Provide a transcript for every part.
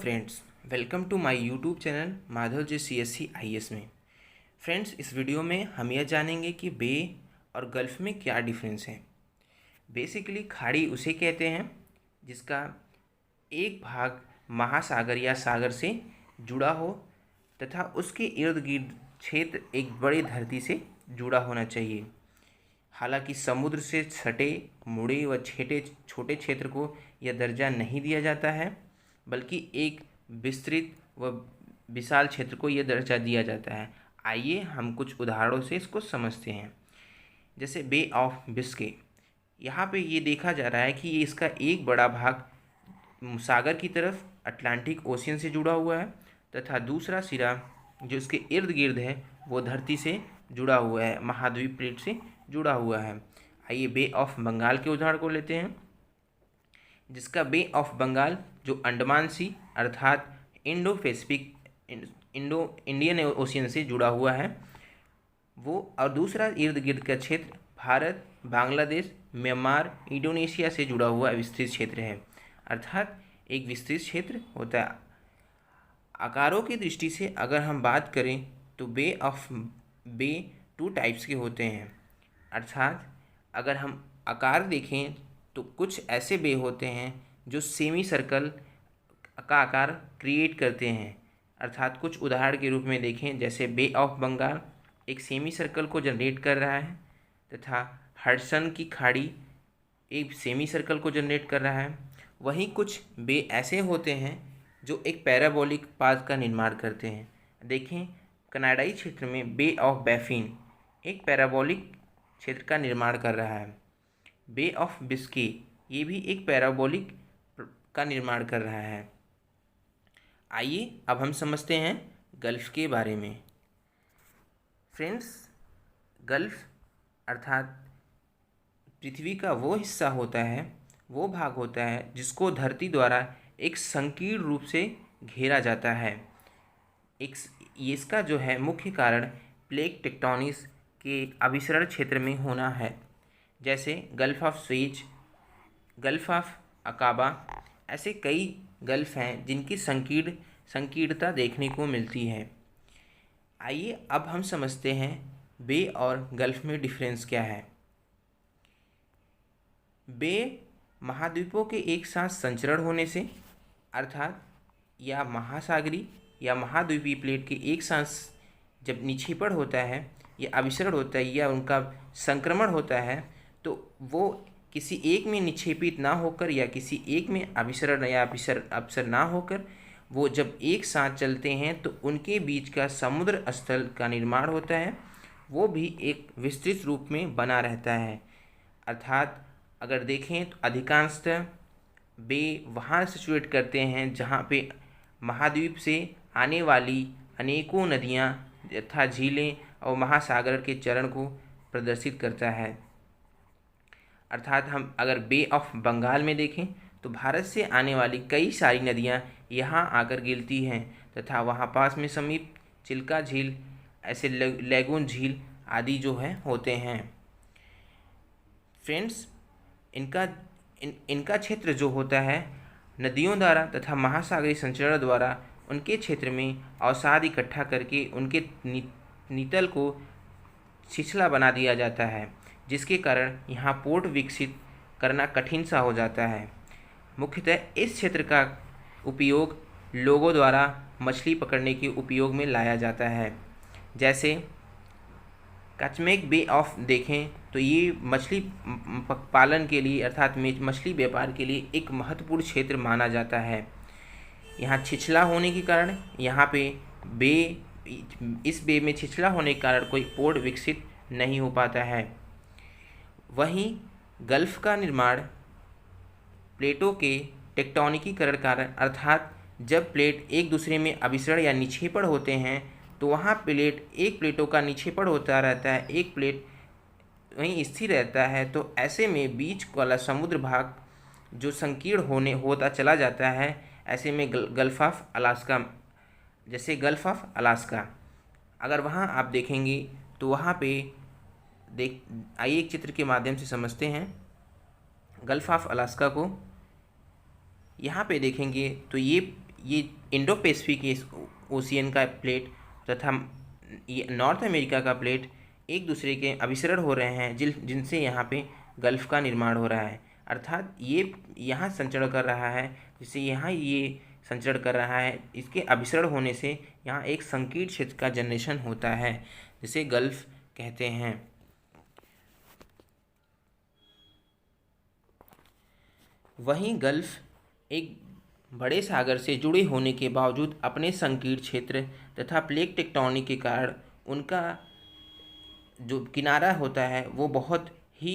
Friends, welcome to my YouTube channel Madhav ji CSC IAS में। Friends, इस video में हम यह जानेंगे कि बे और गल्फ़ में क्या डिफरेंस है। बेसिकली खाड़ी उसे कहते हैं जिसका एक भाग महासागर या सागर से जुड़ा हो तथा उसके इर्द गिर्द क्षेत्र एक बड़ी धरती से जुड़ा होना चाहिए। हालांकि समुद्र से सटे मुड़े व छोटे छोटे क्षेत्र को यह दर्जा नहीं दिया जाता है, बल्कि एक विस्तृत व विशाल क्षेत्र को यह दर्जा दिया जाता है। आइए हम कुछ उदाहरणों से इसको समझते हैं। जैसे बे ऑफ बिस्के, यहाँ पे ये देखा जा रहा है कि ये इसका एक बड़ा भाग सागर की तरफ अटलांटिक ओशियन से जुड़ा हुआ है तथा दूसरा सिरा जो इसके इर्द गिर्द है वो धरती से जुड़ा हुआ है, महाद्वीप प्लेट से जुड़ा हुआ है। आइए बे ऑफ बंगाल के उदाहरण को लेते हैं, जिसका बे ऑफ बंगाल जो अंडमान सी अर्थात Indo Pacific Indo Indian ocean से जुड़ा हुआ है वो, और दूसरा इर्द गिर्द का क्षेत्र भारत, बांग्लादेश, म्यांमार, इंडोनेशिया से जुड़ा हुआ विस्तृत क्षेत्र है। अर्थात एक विस्तृत क्षेत्र होता है। आकारों की दृष्टि से अगर हम बात करें तो बे टू टाइप्स के होते हैं। अर्थात अगर हम आकार देखें तो कुछ ऐसे बे होते हैं जो सेमी सर्कल का आकार क्रिएट करते हैं। अर्थात कुछ उदाहरण के रूप में देखें, जैसे बे ऑफ बंगाल एक सेमी सर्कल को जनरेट कर रहा है तथा हडसन की खाड़ी एक सेमी सर्कल को जनरेट कर रहा है। वहीं कुछ बे ऐसे होते हैं जो एक पैराबोलिक पाथ का निर्माण करते हैं। देखें, कनाडाई क्षेत्र में बे ऑफ बैफिन एक पैराबोलिक क्षेत्र का निर्माण कर रहा है। बे ऑफ बिस्के ये भी एक पैराबोलिक का निर्माण कर रहा है। आइए अब हम समझते हैं गल्फ़ के बारे में। फ्रेंड्स, गल्फ़ अर्थात पृथ्वी का वो हिस्सा होता है, वो भाग होता है जिसको धरती द्वारा एक संकीर्ण रूप से घेरा जाता है। इसका जो है मुख्य कारण प्लेट टेक्टोनिक्स के अभिसरण क्षेत्र में होना है। जैसे gulf of Suez, gulf of Aqaba, ऐसे कई गल्फ़ हैं जिनकी संकीर्णता देखने को मिलती है। आइए अब हम समझते हैं बे और गल्फ़ में डिफरेंस क्या है। बे महाद्वीपों के एक साथ संचरण होने से, अर्थात या महासागरी या महाद्वीपीय प्लेट के एक साथ जब निक्षेपण होता है या अभिसरण होता है या उनका संक्रमण होता है तो वो किसी एक में निक्षेपित ना होकर या किसी एक में अभिसरण या अपसर ना होकर वो जब एक साथ चलते हैं तो उनके बीच का समुद्र स्थल का निर्माण होता है, वो भी एक विस्तृत रूप में बना रहता है। अर्थात अगर देखें तो अधिकांशतः बे वहाँ सिचुएट करते हैं जहाँ पे महाद्वीप से आने वाली अनेकों नदियाँ तथा झीलें और महासागर के चरण को प्रदर्शित करता है। अर्थात हम अगर बे ऑफ बंगाल में देखें तो भारत से आने वाली कई सारी नदियाँ यहाँ आकर गिरती हैं तथा वहाँ पास में समीप चिल्का झील, ऐसे लेगून झील आदि जो है होते हैं। फ्रेंड्स, इनका क्षेत्र जो होता है नदियों द्वारा तथा महासागरीय संचरण द्वारा उनके क्षेत्र में अवसाद इकट्ठा करके उनके नितल को छिछला बना दिया जाता है, जिसके कारण यहाँ पोर्ट विकसित करना कठिन सा हो जाता है। मुख्यतः इस क्षेत्र का उपयोग लोगों द्वारा मछली पकड़ने के उपयोग में लाया जाता है। जैसे कचमेक बे ऑफ देखें तो ये मछली पालन के लिए अर्थात मछली व्यापार के लिए एक महत्वपूर्ण क्षेत्र माना जाता है। यहाँ छिछला होने के कारण यहाँ पे इस बे में छिछला होने के कारण कोई पोर्ट विकसित नहीं हो पाता है। वहीं गल्फ़ का निर्माण प्लेटों के टेक्टोनिकीकरण कारण, अर्थात जब प्लेट एक दूसरे में अभिसरण या निक्षेपण होते हैं तो वहाँ प्लेटों का निक्षेपण होता रहता है, एक प्लेट वहीं स्थिर रहता है, तो ऐसे में बीच वाला समुद्र भाग जो संकीर्ण होता चला जाता है। ऐसे में गल्फ़ ऑफ अलास्का, जैसे गल्फ़ ऑफ अलास्का अगर वहाँ आप देखेंगे तो वहाँ पे आइए एक चित्र के माध्यम से समझते हैं गल्फ़ ऑफ अलास्का को। यहाँ पे देखेंगे तो ये ये इंडो पैसिफिक ओशियन का प्लेट तथा ये नॉर्थ अमेरिका का प्लेट एक दूसरे के अभिसरण हो रहे हैं, जिनसे यहाँ पे गल्फ़ का निर्माण हो रहा है। अर्थात ये यहाँ संचरण कर रहा है, जिससे यहाँ ये संचरण कर रहा है, इसके अभिसरण होने से यहाँ एक संकीर्ण क्षेत्र का जनरेशन होता है, जिसे गल्फ़ कहते हैं। वहीं गल्फ़ एक बड़े सागर से जुड़े होने के बावजूद अपने संकीर्ण क्षेत्र तथा प्लेट टेक्टोनिक के कारण उनका जो किनारा होता है वो बहुत ही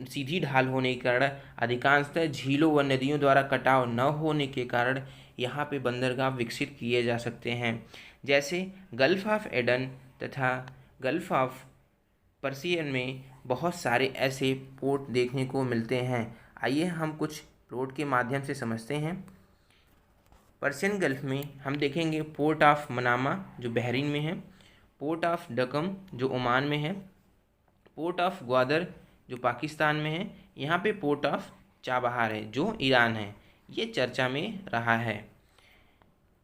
सीधी ढाल होने के कारण अधिकांशतः झीलों व नदियों द्वारा कटाव न होने के कारण यहाँ पे बंदरगाह विकसित किए जा सकते हैं। जैसे गल्फ़ ऑफ एडन तथा गल्फ़ ऑफ पर्सियन में बहुत सारे ऐसे पोर्ट देखने को मिलते हैं। आइए हम कुछ पोर्ट के माध्यम से समझते हैं। पर्सियन गल्फ़ में हम देखेंगे पोर्ट ऑफ मनामा जो बहरीन में है, पोर्ट ऑफ डकम जो ओमान में है, पोर्ट ऑफ ग्वादर जो पाकिस्तान में है, यहाँ पे पोर्ट ऑफ चाबहार है जो ईरान है। ये चर्चा में रहा है।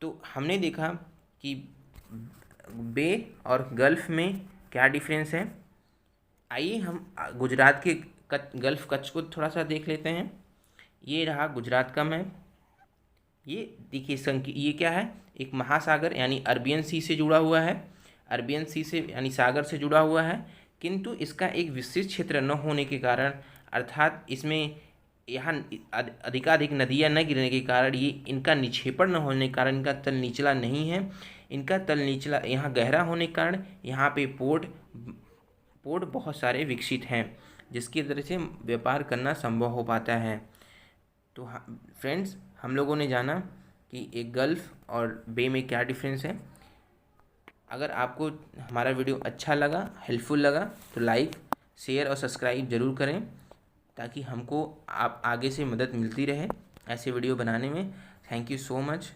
तो हमने देखा कि बे और गल्फ़ में क्या डिफरेंस है। आइए हम गुजरात के गल्फ़ कच्छ को थोड़ा सा देख लेते हैं। ये रहा गुजरात का मैप। ये देखिए ये क्या है, एक महासागर यानी अरबियन सी से जुड़ा हुआ है, अरबियन सी से यानी सागर से जुड़ा हुआ है, किंतु इसका एक विस्तृत क्षेत्र न होने के कारण अर्थात इसमें यहाँ अधिकाधिक नदियाँ न गिरने के कारण ये इनका निक्षेपण न होने के कारण इनका तल निचला नहीं है। इनका तल निचला यहाँ गहरा होने के कारण यहाँ पे पोर्ट बहुत सारे विकसित हैं, जिसकी वजह से व्यापार करना संभव हो पाता है। तो फ्रेंड्स, हम लोगों ने जाना कि एक गल्फ़ और बे में क्या डिफरेंस है। अगर आपको हमारा वीडियो अच्छा लगा, हेल्पफुल लगा, तो लाइक, शेयर और सब्सक्राइब ज़रूर करें, ताकि हमको आप आगे से मदद मिलती रहे ऐसे वीडियो बनाने में। Thank you so much.